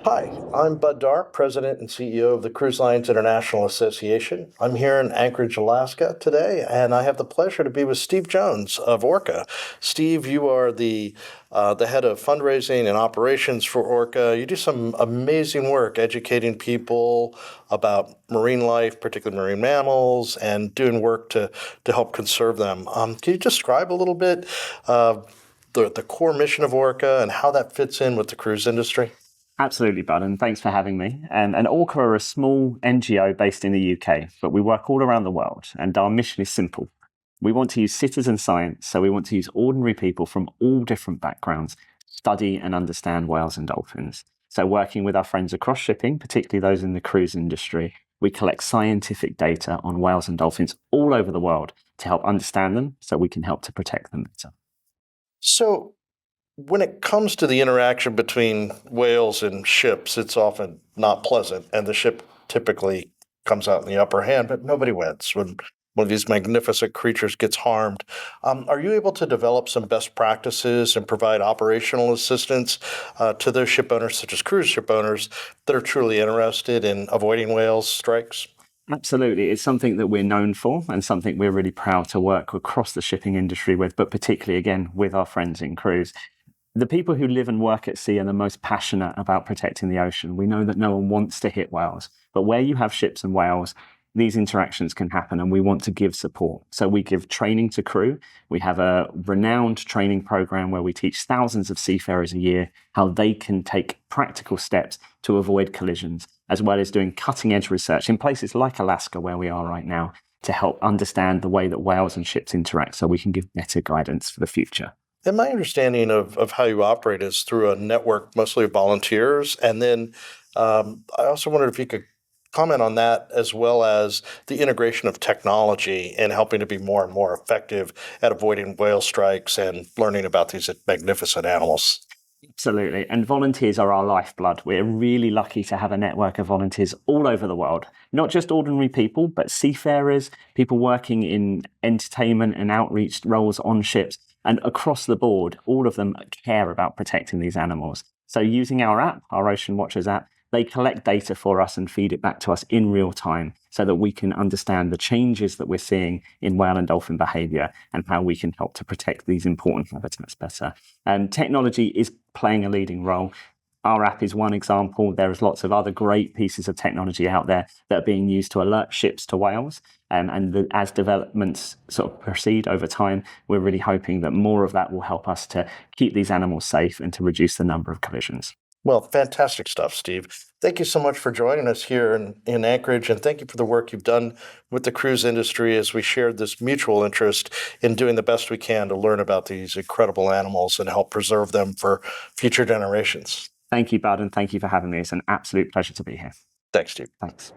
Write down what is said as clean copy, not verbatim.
Hi, I'm Bud Darr, President and CEO of the Cruise Lines International Association. I'm here in Anchorage, Alaska today, and I have the pleasure to be with Steve Jones of ORCA. Steve, you are the head of fundraising and operations for ORCA. You do some amazing work educating people about marine life, particularly marine mammals, and doing work to help conserve them. Can you describe a little bit the core mission of ORCA and how that fits in with the cruise industry? Absolutely, Bud, and thanks for having me. And ORCA are a small NGO based in the UK, but we work all around the world, and our mission is simple. We want to use citizen science, so we want to use ordinary people from all different backgrounds study and understand whales and dolphins. So working with our friends across shipping, particularly those in the cruise industry, we collect scientific data on whales and dolphins all over the world to help understand them so we can help to protect them better. So, when it comes to the interaction between whales and ships, it's often not pleasant, and the ship typically comes out in the upper hand, but nobody wins when one of these magnificent creatures gets harmed. Are you able to develop some best practices and provide operational assistance to those ship owners, such as cruise ship owners, that are truly interested in avoiding whale strikes? Absolutely. It's something that we're known for and something we're really proud to work across the shipping industry with, but particularly, again, with our friends in cruise. The people who live and work at sea are the most passionate about protecting the ocean. We know that no one wants to hit whales, but where you have ships and whales, these interactions can happen, and we want to give support. So we give training to crew. We have a renowned training program where we teach thousands of seafarers a year how they can take practical steps to avoid collisions, as well as doing cutting edge research in places like Alaska, where we are right now, to help understand the way that whales and ships interact so we can give better guidance for the future. And my understanding of how you operate is through a network mostly of volunteers. And then I also wondered if you could comment on that as well as the integration of technology and helping to be more and more effective at avoiding whale strikes and learning about these magnificent animals. Absolutely. And volunteers are our lifeblood. We're really lucky to have a network of volunteers all over the world, not just ordinary people, but seafarers, people working in entertainment and outreach roles on ships. And across the board, all of them care about protecting these animals. So using our app, our Ocean Watchers app, they collect data for us and feed it back to us in real time so that we can understand the changes that we're seeing in whale and dolphin behavior and how we can help to protect these important habitats better. And technology is playing a leading role. Our app is one example. There's lots of other great pieces of technology out there that are being used to alert ships to whales. As developments sort of proceed over time, we're really hoping that more of that will help us to keep these animals safe and to reduce the number of collisions. Well, fantastic stuff, Steve. Thank you so much for joining us here in Anchorage, and thank you for the work you've done with the cruise industry as we shared this mutual interest in doing the best we can to learn about these incredible animals and help preserve them for future generations. Thank you, Bud, and thank you for having me. It's an absolute pleasure to be here. Thanks, Steve. Thanks.